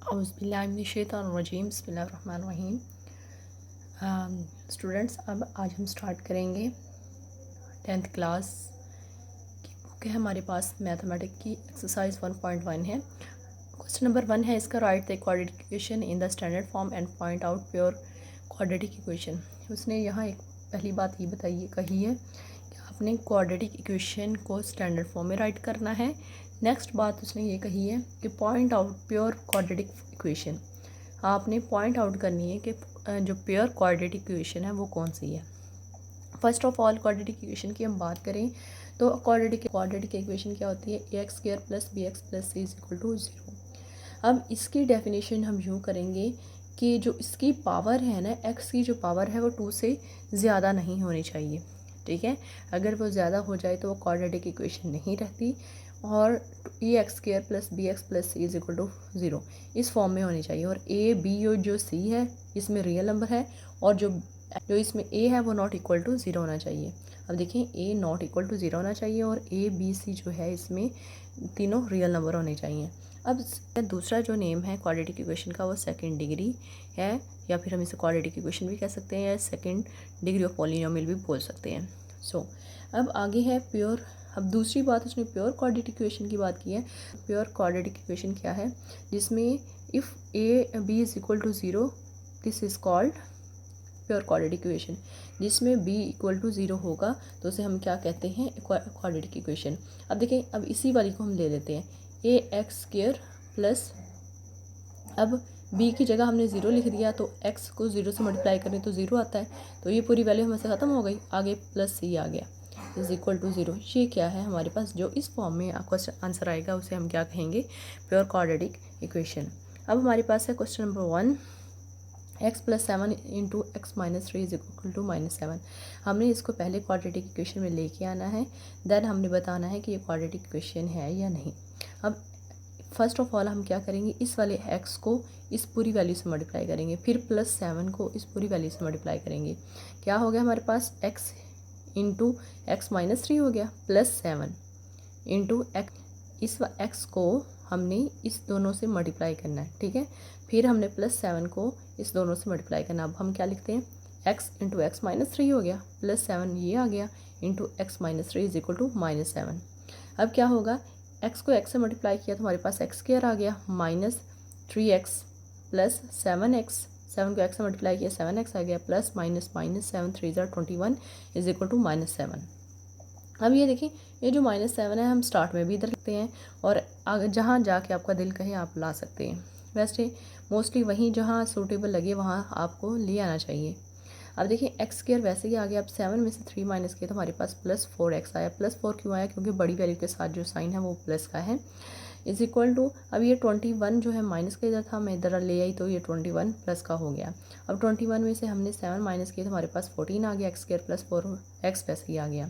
औज़ुबिल्लाहिमिनश्शैतानिर्रजीम बिस्मिल्लाहिर्रहमानिर्रहीम। स्टूडेंट्स, अब आज हम स्टार्ट करेंगे 10th क्लास की बुक है हमारे पास मैथमेटिक की एक्सरसाइज 1.1 है। क्वेश्चन नंबर 1 है इसका, right the quadratic equation in the standard form and point out pure quadratic equation. उसने यहाँ एक पहली बात ये कही है कि आपने क्वाड्रेटिक इक्वेशन को स्टैंडर्ड फॉर्म में राइट करना है। नेक्स्ट बात उसने ये कही है कि point out pure quadratic equation, आपने पॉइंट आउट करनी है कि जो प्योर क्वाड्रेटिक इक्वेशन है वो कौन सी है। First of all quadratic equation की हम बात करें तो क्वाड्रेटिक इक्वेशन क्या होती है, a x square plus b x plus c is equal to 0। अब इसकी डेफिनेशन हम यूँ करेंगे कि जो इसकी पावर है ना, एक्स की जो पावर है वो 2 से ज़्यादा नहीं होनी चाहिए। ठीक है, अगर वो ज़्यादा हो जाए तो वो क्वाड्रेटिक इक्वेशन नहीं रहती और a x square plus b x plus c is equal to 0 इस फॉर्म में होनी चाहिए। और ए बी और जो सी है इसमें रियल नंबर है और जो इसमें ए है वो नॉट इक्वल टू 0 होना चाहिए। अब देखें, ए नॉट इक्वल टू 0 होना चाहिए और ए बी सी जो है इसमें तीनों रियल नंबर होने चाहिए। अब दूसरा जो नेम है क्वाड्रेटिक इक्वेशन का वो सेकंड डिग्री है, या फिर हम इसे क्वाड्रेटिक इक्वेशन भी कह सकते हैं या सेकंड डिग्री ऑफ पॉलिनोमियल भी बोल सकते हैं। अब आगे है प्योर। अब दूसरी बात उसने प्योर क्वाड्रेटिक इक्वेशन की बात की है। प्योर क्वाड्रेटिक इक्वेशन क्या है, जिसमें if a b is equal to 0 this is called pure quadratic equation. जिसमें b इक्वल टू 0 होगा तो उसे हम क्या कहते हैं, क्वाड्रेटिक इक्वेशन। अब देखें, अब इसी वाली को हम ले लेते हैं, ए एक्स स्क्वायर प्लस, अब b की जगह हमने 0 लिख दिया तो x को 0 से मल्टीप्लाई करें तो 0 आता है, तो ये पूरी वैल्यू हमें से ख़त्म हो गई, आगे प्लस सी आ गया इज़ इक्वल टू 0। ये क्या है हमारे पास, जो इस फॉर्म में क्वेश्चन आंसर आएगा उसे हम क्या कहेंगे, प्योर क्वाड्रेटिक इक्वेशन। अब हमारे पास है question number 1, x plus 7 into x minus 3 is equal to -7। हमने इसको पहले क्वाड्रेटिक इक्वेशन में लेके आना है, देन हमने बताना है कि ये क्वाड्रेटिक इक्वेशन है या नहीं। अब फर्स्ट ऑफ ऑल हम क्या करेंगे, इस वाले x को इस पूरी वैल्यू से मल्टीप्लाई करेंगे, फिर प्लस 7 को इस पूरी वैल्यू से मल्टीप्लाई करेंगे। क्या हो गया हमारे पास, x इंटू एक्स माइनस 3 हो गया, प्लस 7 इंटू एक्स, इस x को हमने इस दोनों से मल्टीप्लाई करना है। ठीक है, फिर हमने प्लस 7 को इस दोनों से मल्टीप्लाई करना। अब हम क्या लिखते हैं, x इंटू एक्स माइनस 3 हो गया, प्लस 7 ये आ गया, into x minus 3 is equal to -7। अब क्या होगा, x को x से मल्टीप्लाई किया तो हमारे पास एक्स स्क्वायर आ गया, माइनस 3x प्लस 7x, 7 को x से मल्टीप्लाई किया 7x आ गया, प्लस माइनस 7 3 ज़ा 21 इज इक्वल टू -7। अब ये देखिए, ये जो -7 है हम स्टार्ट में भी इधर लिखते हैं और आगे जहाँ जाके आपका दिल कहे आप ला सकते हैं। वैसे मोस्टली वहीं जहाँ सूटेबल लगे वहाँ आपको ले आना चाहिए। अब देखिए एक्स स्क्वायर वैसे ही आ गया, अब 7 में से 3 माइनस किया तो हमारे पास प्लस 4x आया। प्लस 4 क्यों आया, क्योंकि बड़ी वैल्यू के साथ जो साइन है वो प्लस का है, इज इक्वल टू, अब ये 21 जो है माइनस का इधर था, मैं इधर ले आई तो ये 21 प्लस का हो गया। अब 21 में से हमने 7 माइनस किया तो हमारे पास 14 आ गया, एक्स स्क्वायर प्लस 4x वैसे ही आ गया।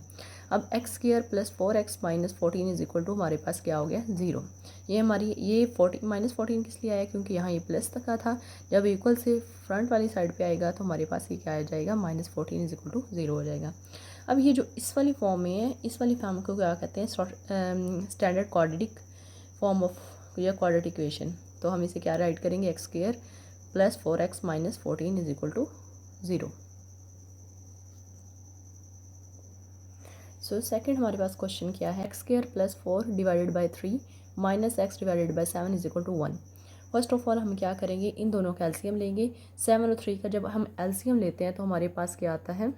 अब x square plus 4x minus 14 is equal to हमारे पास क्या हो गया, 0। ये हमारी ये 14 -14 किस लिए आया, क्योंकि यहाँ ये प्लस तक का था, जब इक्वल से फ्रंट वाली साइड पे आएगा तो हमारे पास ये क्या आ जाएगा, -14 इज इक्वल टू 0 हो जाएगा। अब ये जो इस वाली फॉर्म में है, इस वाली फॉर्म को क्या कहते हैं, स्टैंडर्ड क्वाड्रेटिक फॉर्म ऑफ या क्वाड्रेटिक इक्वेशन। तो हम इसे क्या राइट करेंगे, x square plus 4x minus 14 is equal to 0। So second हमारे पास क्वेश्चन क्या है, x square plus 4 divided by 3 minus x divided by 7 is equal to 1। First of all हम क्या करेंगे, इन दोनों का एलसीएम लेंगे। 7 और 3 का जब हम एलसीएम लेते हैं तो हमारे पास क्या आता है,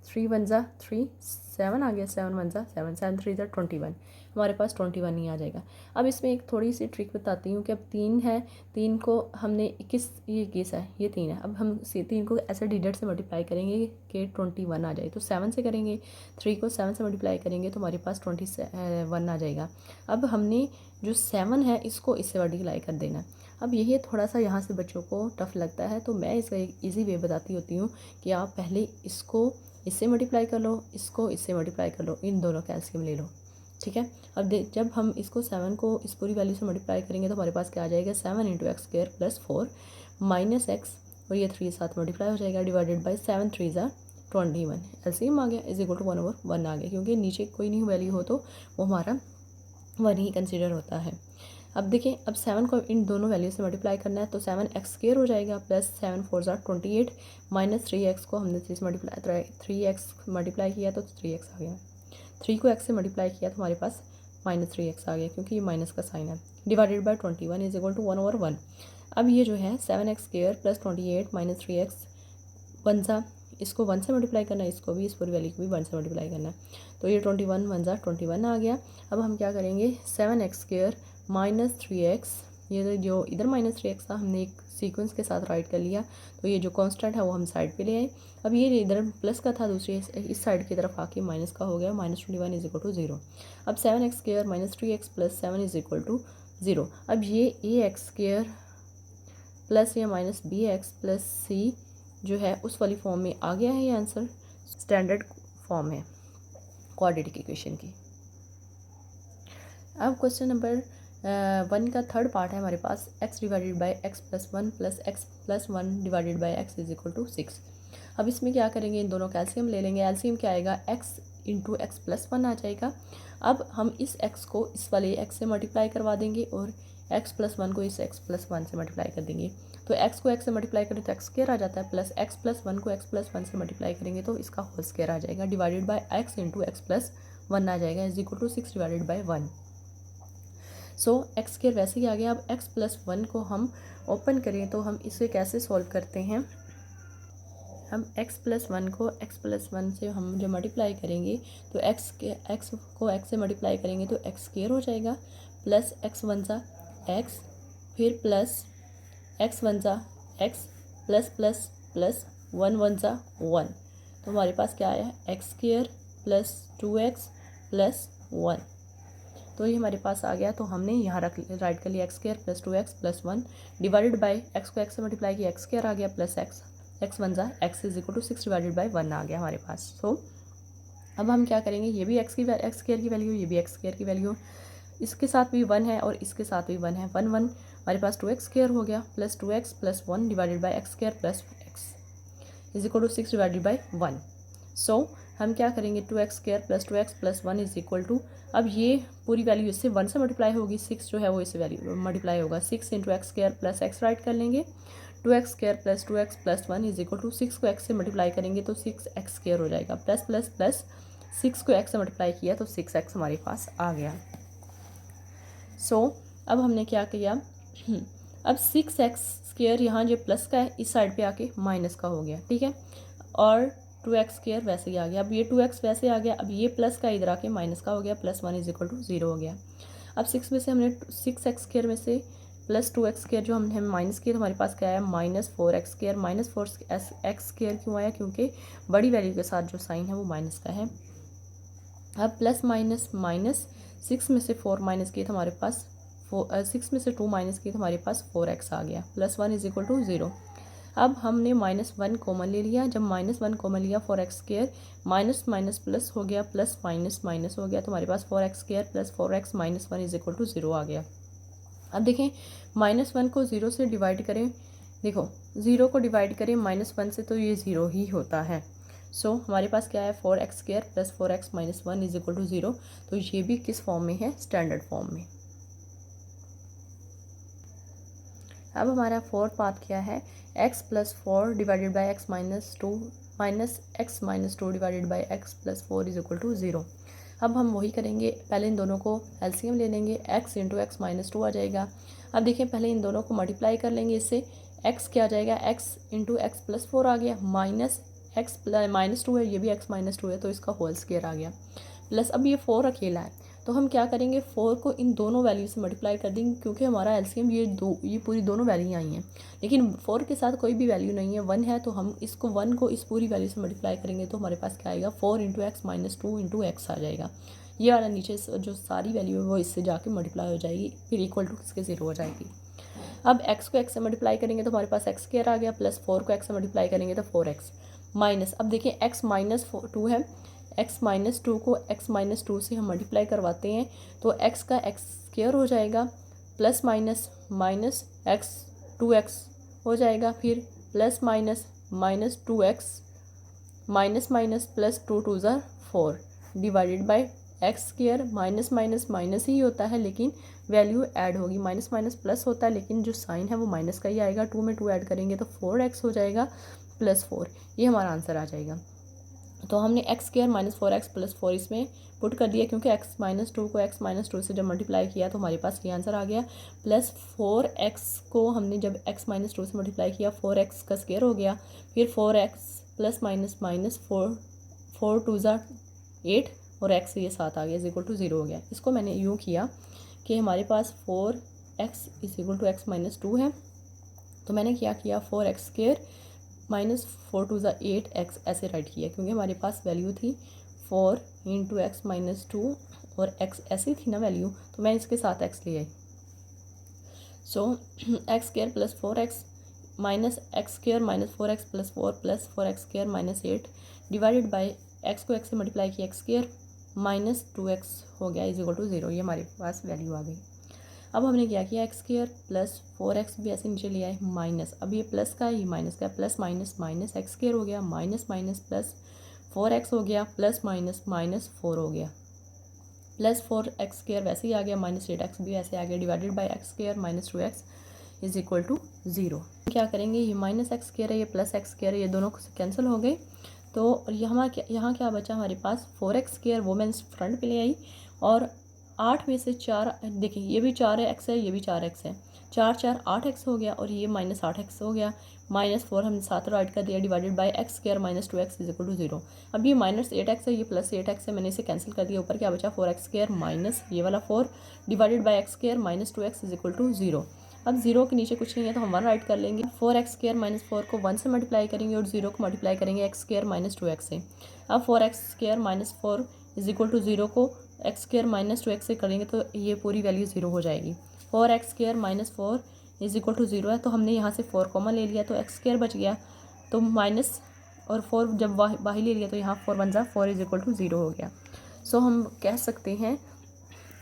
3 1 ज़ा 3, 7 आ गया, 7 1 ज़ा 7, 7 3 ज़ा 21, हमारे पास 21 ही आ जाएगा। अब इसमें एक थोड़ी सी ट्रिक बताती हूँ कि अब 3 है, 3 को हमने ये किस है, ये 3 है, अब हम 3 को ऐसे डिजिट से मल्टीप्लाई करेंगे कि 21 आ जाए, तो 7 से करेंगे, 3 को 7 से मल्टीप्लाई करेंगे तो हमारे पास 21 आ जाएगा। अब हमने जो 7 है इसको इससे मल्टीप्लाई कर देना। अब यही थोड़ा सा यहाँ से बच्चों को टफ लगता है, तो मैं इसका एक ईजी वे बताती होती हूँ कि आप पहले इसको इससे मल्टीप्लाई कर लो, इसको इससे मल्टीप्लाई कर लो, इन दोनों का एलसीएम ले लो। ठीक है, अब जब हम इसको 7 को इस पूरी वैल्यू से मल्टीप्लाई करेंगे तो हमारे पास क्या आ जाएगा, 7 into x square plus 4 minus x, और ये 3 साथ मल्टीप्लाई हो जाएगा, डिवाइडेड बाई 7 3 ज़ा 21, एलसीएम आ गया इज इक्वल टू 1/1 आ गया, क्योंकि नीचे कोई नहीं वैल्यू हो तो वो हमारा 1 ही कंसिडर होता है। अब देखें, अब 7 को इन दोनों वैल्यू से मल्टीप्लाई करना है, तो 7x² हो जाएगा प्लस 7 4 ज़ा 28 माइनस 3x को हमने 3 से मल्टीप्लाई 3x मल्टीप्लाई किया तो 3x आ गया, 3 को x से मल्टीप्लाई किया तो हमारे पास माइनस 3x आ गया क्योंकि ये माइनस का साइन है, divided by 21 is equal to 1/1। अब ये जो है 7x² प्लस 28 माइनस 3x 1 ज़ा, इसको 1 से मल्टीप्लाई करना है, इसको भी, इस पूरी वैल्यू को भी 1 से मल्टीप्लाई करना है, तो ये 21 1 ज़ा 21 आ गया। अब हम क्या करेंगे, 7x² माइनस 3x, ये जो इधर माइनस 3x था हमने एक सीक्वेंस के साथ राइट कर लिया, तो ये जो कांस्टेंट है वो हम साइड पे ले आए। अब ये इधर प्लस का था, दूसरी इस साइड की तरफ आके माइनस का हो गया, माइनस 21 इज इक्वल टू 0। अब 7x² minus 3x plus 7 is equal to 0। अब ये ax² प्लस या माइनस bx प्लस c जो है उस वाली फॉर्म में आ गया है, ये आंसर स्टैंडर्ड फॉर्म है क्वाड्रेटिक इक्वेशन की। अब क्वेश्चन नंबर 1 का थर्ड पार्ट है हमारे पास, x divided by x plus 1 plus x plus 1 divided by x is equal to 6। अब इसमें क्या करेंगे, इन दोनों का एलसीएम ले लेंगे, एलसीएम क्या आएगा, x इंटू एक्स प्लस 1 आ जाएगा। अब हम इस x को इस वाले x से मल्टीप्लाई करवा देंगे और x प्लस 1 को इस x प्लस 1 से मल्टीप्लाई कर देंगे, तो x को x से मल्टीप्लाई करें तो x² आ जाता है, प्लस x प्लस 1 को x प्लस 1 से मल्टीप्लाई करेंगे तो इसका होल स्क्वायर आ जाएगा, divided by x into x plus 1 आ जाएगा, is equal to 6 divided by 1। So x² वैसे ही आ गया। अब x प्लस 1 को हम ओपन करें तो हम इसे कैसे सॉल्व करते हैं, हम x प्लस 1 को x प्लस 1 से हम जो मल्टीप्लाई करेंगे तो x को x से मल्टीप्लाई करेंगे तो x² हो जाएगा, प्लस x 1 ज़ा x, फिर प्लस x 1 ज़ा x प्लस प्लस प्लस 1 1 ज़ा 1, तो हमारे पास क्या आया, x² प्लस 2x प्लस 1, तो ये हमारे पास आ गया। तो हमने यहाँ राइट कर लिया x² plus 2x plus 1 divided by x को x से मल्टीप्लाई किया, x² आ गया प्लस x 1 ज़ा x is equal to 6 divided by 1 आ गया हमारे पास। तो अब हम क्या करेंगे, ये भी x² की वैल्यू, ये भी x² की वैल्यू, इसके साथ भी 1 है और इसके साथ भी 1 है, 1 1 हमारे पास 2x² हो गया plus 2x plus 1 divided by x² plus x is equal to 6 divided by 1। So हम क्या करेंगे, 2x² plus 1 is equal to, अब ये पूरी वैल्यू इससे 1 से मल्टीप्लाई होगी, 6 जो है वो इससे वैल्यू मल्टीप्लाई होगा, 6 into x² plus x right कर लेंगे, 2x² plus 2x plus 1 is equal to 6 को x से मल्टीप्लाई करेंगे तो 6x² हो जाएगा, प्लस प्लस प्लस 6 को x से मल्टीप्लाई किया तो 6x हमारे पास आ गया। सो अब हमने क्या किया, अब 6x² यहाँ जो प्लस का है इस साइड पे आके माइनस का हो गया, ठीक है, और 2x² वैसे ही आ गया। अब ये 2x वैसे आ गया, अब ये प्लस का इधर आके माइनस का हो गया, प्लस 1 इज इक्वल टू 0 हो गया। अब 6 में से हमने 6x² में से प्लस 2x² जो हमने माइनस किया तो हमारे पास क्या आया, माइनस 4x², माइनस 4x² क्यों आया, क्योंकि बड़ी वैल्यू के साथ जो साइन है वो माइनस का है। अब प्लस माइनस माइनस, 6 में से 4 माइनस किए तो हमारे पास 6 में से 2 माइनस किए तो हमारे पास 4x आ गया, प्लस 1 इज इक्वल टू 0। अब हमने -1 कॉमन ले लिया, जब -1 कॉमन लिया 4x² माइनस माइनस प्लस हो गया, प्लस माइनस माइनस हो गया, तो हमारे पास 4x² plus 4x minus 1 is equal to 0 आ गया। अब देखें, -1 को 0 से डिवाइड करें, देखो 0 को डिवाइड करें -1 से तो ये 0 ही होता है। सो हमारे पास क्या है, 4x² plus 4x minus 1 is equal to 0, तो ये भी किस फॉर्म में है, स्टैंडर्ड फॉर्म में। अब हमारा फोर्थ पार्ट क्या है, x plus 4 divided by x minus 2 minus x minus 2 divided by x plus 4 is equal to 0। अब हम वही करेंगे, पहले इन दोनों को एलसीएम ले लेंगे, x इंटू एक्स माइनस 2 आ जाएगा। अब देखिए पहले इन दोनों को मल्टीप्लाई कर लेंगे, इससे x क्या आ जाएगा, x इंटू एक्स प्लस 4 आ गया, माइनस x माइनस 2 है, ये भी x माइनस 2 है तो इसका होल स्क्वायर आ गया, प्लस अब ये 4 अकेला है तो हम क्या करेंगे, 4 को इन दोनों वैल्यू से मल्टीप्लाई कर देंगे, क्योंकि हमारा एलसीएम ये पूरी दोनों वैल्यू आई हैं, लेकिन 4 के साथ कोई भी वैल्यू नहीं है, 1 है, तो हम इसको 1 को इस पूरी वैल्यू से मल्टीप्लाई करेंगे तो हमारे पास क्या आएगा, 4 into x minus 2 into x आ जाएगा। ये वाला नीचे जो सारी वैल्यू है वो इससे जाके मल्टीप्लाई हो जाएगी, फिर इक्वल टू किसके 0 हो जाएगी। अब x को x से मल्टीप्लाई करेंगे तो हमारे पास x² आ गया, प्लस 4 को x से मल्टीप्लाई करेंगे तो 4x माइनस, अब देखिए x माइनस 2 है, x माइनस 2 को x माइनस 2 से हम मल्टीप्लाई करवाते हैं तो x का x² हो जाएगा, plus minus minus x 2x हो जाएगा, फिर plus minus minus 2x minus minus plus 2 2 ज़ा 4 divided by x square minus minus minus ही होता है, लेकिन वैल्यू ऐड होगी। माइनस माइनस प्लस होता है, लेकिन जो साइन है वो माइनस का ही आएगा। 2 में 2 ऐड करेंगे तो 4x हो जाएगा प्लस 4। ये हमारा आंसर आ जाएगा। तो हमने x square minus 4x plus 4 इसमें पुट कर दिया, क्योंकि x-2 को x-2 से जब मल्टीप्लाई किया तो हमारे पास ये आंसर आ गया। प्लस 4x को हमने जब x-2 से मल्टीप्लाई किया 4x का स्क्वायर हो गया। फिर 4x प्लस माइनस माइनस 4 2 ज़ा 8 और x ये 7 आ गया, इज इक्वल टू 0 हो गया। इसको मैंने यूँ किया कि हमारे पास 4x is equal to x-2 है, तो मैंने क्या किया 4x स्क्वायर माइनस 4 2 ज़ा 8x ऐसे राइट किया, क्योंकि हमारे पास वैल्यू थी 4 इंटू x-2 और x ऐसी थी ना वैल्यू, तो मैं इसके साथ x ले आई। So x square plus 4x minus x square minus 4x plus 4 plus 4x square minus 8 divided by x को x से मल्टीप्लाई किया x स्क्वायर माइनस 2x हो गया इज इक्वल टू 0। ये हमारे पास वैल्यू आ गई। अब हमने क्या किया एक्स स्क्वायर प्लस 4x भी ऐसे नीचे लिया है माइनस, अब ये प्लस का ये माइनस का, plus minus minus x square हो गया माइनस माइनस प्लस 4x हो गया प्लस माइनस माइनस 4 हो गया, प्लस 4x स्क्वायर वैसे ही आ गया, माइनस 8x भी ऐसे आ गया, divided by x square minus 2x is equal to 0। क्या करेंगे, ये माइनस एक्स स्क्वायर है, ये प्लस एक्स स्क्वायर है, ये दोनों कैंसिल हो गए। तो यहाँ क्या बचा हमारे पास 4x स्क्वायर, वो मैं फ्रंट पे ले आई, और 8 में से 4 देखिए ये भी 4x है, ये भी 4x है, 4 4 8x हो गया, और ये माइनस 8x हो गया, माइनस 4 हमने साथ राइट कर दिया, divided by x square minus 2x is equal to 0। अब ये माइनस 8x है, ये प्लस 8x है, मैंने इसे कैंसिल कर दिया, ऊपर क्या बचा 4x स्क्वायर माइनस ये वाला 4 divided by x square minus 2x is equal to 0। अब 0 के नीचे कुछ नहीं है तो हम 1 राइट कर लेंगे। 4x स्क्वायर माइनस 4 को 1 से मल्टीप्लाई करेंगे और 0 को मल्टीप्लाई करेंगे एक्स स्क्वायर माइनस 2x से। अब 4x square minus 4 is equal to 0 को एक्स स्क्वायर माइनस 2x से करेंगे तो ये पूरी वैल्यू 0 हो जाएगी। 4x square minus 4 is equal to 0 है, तो हमने यहाँ से 4 कॉमन ले लिया तो एक्स स्क्वायर बच गया, तो माइनस और 4 जब बाहर ले लिया तो यहाँ 4 1 ज़ा 4 इज इक्वल टू 0 हो गया। सो हम कह सकते हैं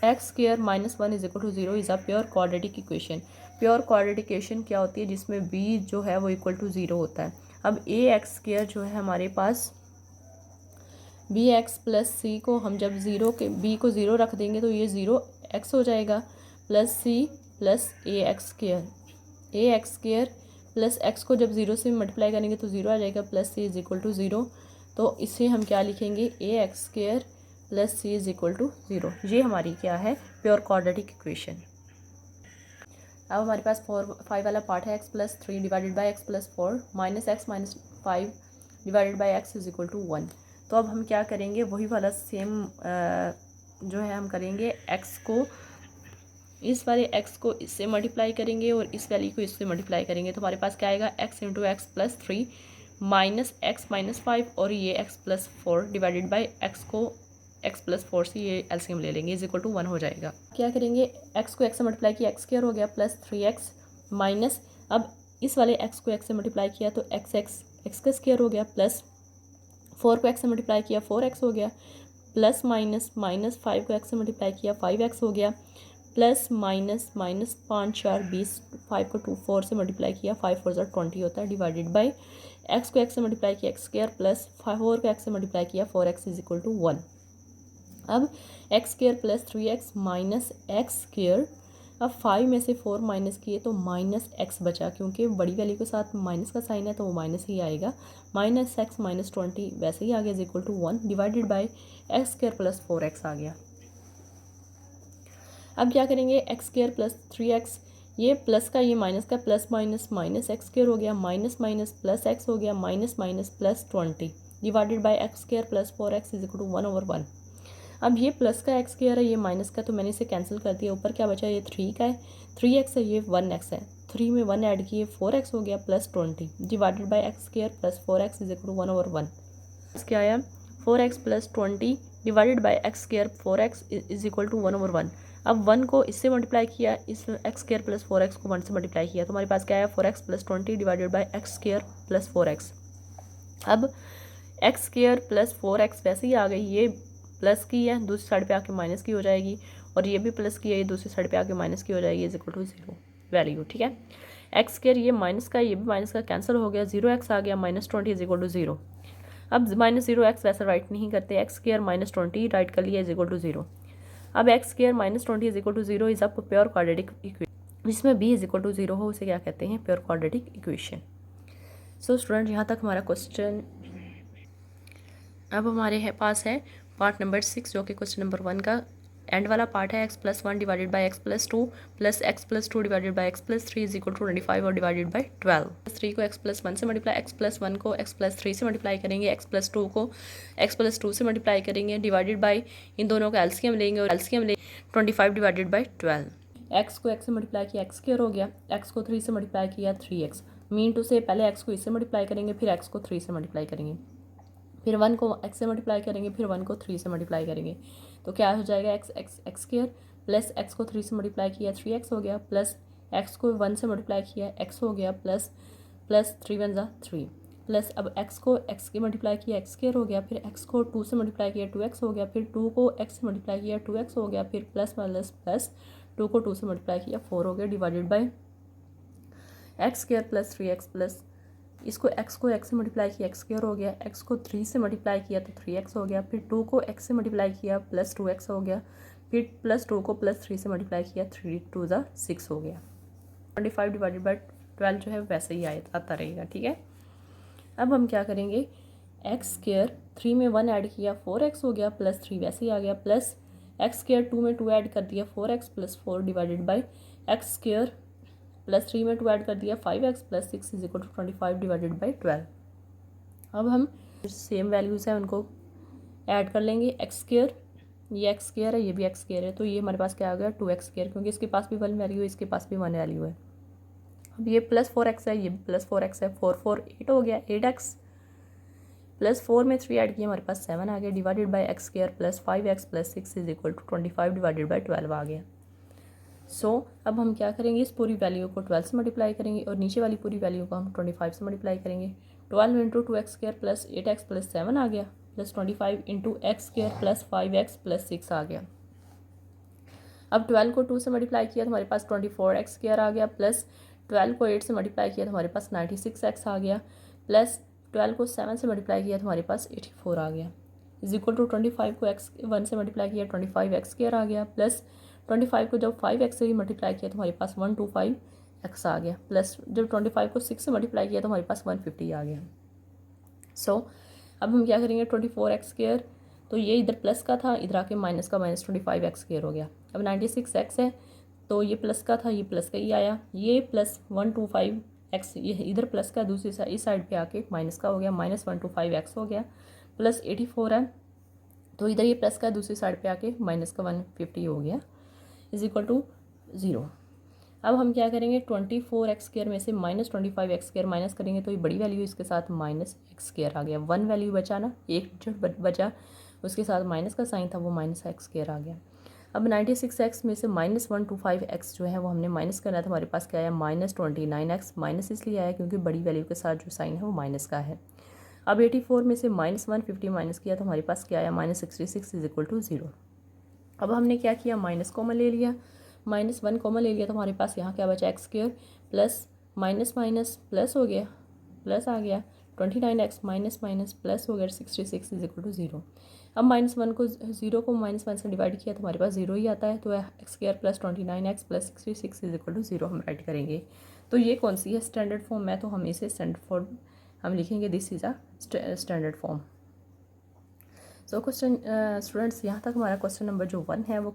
x square minus 1 is equal to 0 is a pure quadratic equation. Pure quadratic equation क्या होती है, जिसमें b जो है वो इक्वल टू 0 होता है। अब a एक्स स्क्वायर जो है हमारे पास बी एक्स प्लस सी को हम जब 0 के b को 0 रख देंगे तो ये 0x हो जाएगा, प्लस सी प्लस ए एक्स स्क्वायर प्लस x को जब 0 से मल्टीप्लाई करेंगे तो 0 आ जाएगा, plus c is equal to 0। तो इसे हम क्या लिखेंगे a x square plus c is equal to 0। ये हमारी क्या है प्योर क्वाड्रेटिक इक्वेशन। अब हमारे पास 5 वाला पार्ट है x plus 3 divided by x plus 4 minus x minus 5 divided by x is equal to 1। तो अब हम क्या करेंगे, वही वाला सेम जो है हम करेंगे, x को इस वाले x को इससे मल्टीप्लाई करेंगे और इस वैल्यू को इससे मल्टीप्लाई करेंगे, तो हमारे पास क्या आएगा x into x plus 3 minus x minus 5 और ये x plus 4 divided by x को x प्लस 4 से ये एलसीएम ले लेंगे, इज इक्वल टू 1 हो जाएगा। क्या करेंगे, x को x से मल्टीप्लाई किया x स्क्वायर हो गया प्लस 3x माइनस, अब इस वाले x को x से मल्टीप्लाई किया तो x का स्क्वायर हो गया, प्लस 4 को x से मल्टीप्लाई किया 4x हो गया, प्लस माइनस माइनस 5 को x से मल्टीप्लाई किया 5x हो गया, प्लस माइनस माइनस 5 4 20 5 को 4 से मल्टीप्लाई किया 5 4 20 होता है, डिवाइडेड बाई x को x से मल्टीप्लाई किया x स्क्वायर प्लस 4 को x से मल्टीप्लाई किया 4x इज इक्वल टू 1। अब x square plus 3x minus x square, अब 5 में से 4 माइनस किए तो माइनस x बचा, क्योंकि बड़ी वैल्यू के साथ माइनस का साइन है तो वो माइनस ही आएगा, माइनस एक्स माइनस 20 वैसे ही आ गया is equal to 1 divided by x square plus 4x आ गया। अब क्या करेंगे, एक्स स्क्वायर प्लस 3x, ये प्लस का ये माइनस का, plus minus minus x square हो गया, माइनस माइनस प्लस एक्स हो गया, minus minus plus 20 divided by x square plus 4x is equal to 1/1। अब ये प्लस का एक्स स्क्वायर है, ये माइनस का, तो मैंने इसे कैंसिल कर दिया, ऊपर क्या बचा, ये 3 का है, 3x है, ये 1x है, 3 में 1 ऐड किए 4x हो गया plus 20 divided by x square plus 4x is equal to 1/1। क्या आया 4x plus 20 divided by x square 4x is equal to 1/1। अब 1 को इससे मल्टीप्लाई किया, इस एक्स स्क्वायर प्लस 4x को 1 से मल्टीप्लाई किया, तो हमारे पास क्या आया 4x plus 20 divided by x square plus 4x। अब एक्स स्क्वायर प्लस 4x वैसे ही आ गई, ये प्लस की है दूसरी साइड पे आके माइनस की हो जाएगी, और ये भी प्लस की है, ये दूसरी साइड पे आके माइनस की हो जाएगी, इज इक्वल टू 0 वैल्यू। ठीक है, एक्स स्क्वायर ये माइनस का, ये भी माइनस का कैंसिल हो गया, 0x आ गया, माइनस 20 इज इक्वल टू 0। अब -0x वैसे राइट नहीं करते, एक्स स्क्वायर -20 राइट कर लिया इज इक्वल टू 0। अब x square -20 is equal to 0 is a pure quadratic equation, जिसमें b इज इक्वल टू 0 हो, उसे क्या कहते हैं, pure quadratic equation. So student यहाँ तक हमारा क्वेश्चन। अब हमारे पास है पार्ट नंबर 6 जो कि क्वेश्चन नंबर 1 का एंड वाला पार्ट है। x+1 divided by x+2 plus x+2 divided by x+3 is equal to 25 और डिवाइडेड बाई 12। 3 को x+1 से मल्टीप्लाई, x+1 को x+3 से मल्टीप्लाई करेंगे, x+2 को x+2 से मल्टीप्लाई करेंगे, डिवाइडेड बाई इन दोनों का एलसीएम लेंगे और एलसीएम लेंगे 25 डिवाइडेड बाई 12। x को x से मल्टीप्लाई किया x स्क्वायर हो गया, x को 3 से मल्टीप्लाई किया 3x। मीन टू से पहले x को इससे मल्टीप्लाई करेंगे, फिर x को 3 से मल्टीप्लाई करेंगे, फिर 1 को x से मल्टीप्लाई करेंगे, फिर 1 को 3 से मल्टीप्लाई करेंगे, तो क्या हो जाएगा x स्क्वायर प्लस x को 3 से मल्टीप्लाई किया 3x हो गया, प्लस x को 1 से मल्टीप्लाई किया x हो गया, प्लस 3 1 ज़ा 3, प्लस अब x को x के मल्टीप्लाई किया x स्क्वायर हो गया, फिर x को 2 से मल्टीप्लाई किया 2x हो गया, फिर 2 को x से मल्टीप्लाई किया 2x हो गया, फिर प्लस 2 को 2 से मल्टीप्लाई किया 4 हो गया, divided by x square plus 3x plus इसको x को x से मल्टीप्लाई किया x स्क्वायर हो गया, x को 3 से मल्टीप्लाई किया तो 3x हो गया, फिर 2 को x से मल्टीप्लाई किया प्लस 2x हो गया, फिर प्लस 2 को प्लस 3 से मल्टीप्लाई किया 3 2 ज़ा 6 हो गया। 25 डिवाइडेड बाई 12 जो है वैसे ही आता रहेगा, ठीक है। अब हम क्या करेंगे, एक्स स्क्वायर 3 में 1 ऐड किया 4x हो गया, प्लस 3 वैसे ही आ गया, प्लस एक्स स्क्वायर 2 में 2 ऐड कर दिया 4x plus 4 divided by x square plus 3 में 2 ऐड कर दिया 5x plus 6 is equal to 25 divided by 12। अब हम सेम वैल्यूज़ हैं उनको ऐड कर लेंगे, एक्स स्क्वायर, ये एक्स स्क्वायर है, ये भी एक्स स्क्वायर है, तो ये हमारे पास क्या आ गया 2x स्क्वायर, क्योंकि इसके पास भी 1 वैल्यू है, इसके पास भी 1 वैल्यू है। अब ये प्लस 4x है, ये भी प्लस 4x है, 4 4 8 हो गया, 8x प्लस 4 में 3 ऐड किया हमारे पास 7 आ गया, divided by x square plus 5x plus 6 is equal to 25 divided by 12 आ गया। सो अब हम क्या करेंगे, इस पूरी वैल्यू को 12 से मल्टीप्लाई करेंगे और नीचे वाली पूरी वैल्यू को हम 25 से मल्टीप्लाई करेंगे। 12 into 2x square plus 8x plus 7 आ गया, plus 25 into x square plus 5x plus 6 आ गया। अब 12 को 2 से मल्टीप्लाई किया तो हमारे पास 24x स्क्वायर आ गया, प्लस 12 को 8 से मल्टीप्लाई किया तो हमारे पास 96x आ गया, प्लस 12 को 7 से मल्टीप्लाई किया तो हमारे पास 84 आ गया, इज इक्वल टू 25 को x1 से मल्टीप्लाई किया 25x स्क्वायर आ गया, प्लस 25 को जब 5x से ही मल्टीप्लाई किया तो हमारे पास 125x आ गया, प्लस जब 25 को 6 से मल्टीप्लाई किया तो हमारे पास 150 आ गया। सो अब हम क्या करेंगे, 24x स्क्वायर, तो ये इधर प्लस का था, इधर आके माइनस का माइनस 25x स्क्वायर हो गया। अब 96x है, तो ये प्लस का था, ये प्लस का ही आया, ये प्लस 125x, ये इधर प्लस का, दूसरी साइड इस साइड पे आके माइनस का हो गया, माइनस 125x हो गया, प्लस 84 है, तो इधर ये प्लस का दूसरी साइड पे आके माइनस का 150 हो गया, इज इक्वल टू 0। अब हम क्या करेंगे, 24x स्क्वायर में से माइनस 25x स्क्वायर माइनस करेंगे तो ये बड़ी वैल्यू इसके साथ माइनस एक्स स्क्वायर आ गया, 1 वैल्यू बचा ना, एक जो बचा उसके साथ माइनस का साइन था वो माइनस एक्स स्क्वायर आ गया। अब 96x में से माइनस 125x जो है वो हमने माइनस करना था, हमारे पास क्या आया माइनस 29x, माइनस इसलिए आया क्योंकि बड़ी वैल्यू के साथ जो साइन है वो माइनस का है। अब 84 में से माइनस 150 माइनस किया तो हमारे पास क्या आया माइनस 66 इज इक्वल टू 0। अब हमने क्या किया, माइनस कॉमन ले लिया, माइनस 1 कॉमन ले लिया तो हमारे पास यहाँ क्या बचा x square plus minus minus plus हो गया, प्लस आ गया 29x माइनस माइनस प्लस हो गया 66 इज इक्वल टू 0। अब माइनस 1 को 0 को माइनस 1 से डिवाइड किया तो हमारे पास 0 ही आता है, तो x square plus 29x plus 66 is equal to 0 हम राइट करेंगे। तो ये कौन सी है, स्टैंडर्ड फॉर्म है, तो हम इसे स्टैंडर्ड फॉर्म हम लिखेंगे, this is a standard form. So question students यहाँ तक हमारा क्वेश्चन नंबर जो 1 है वो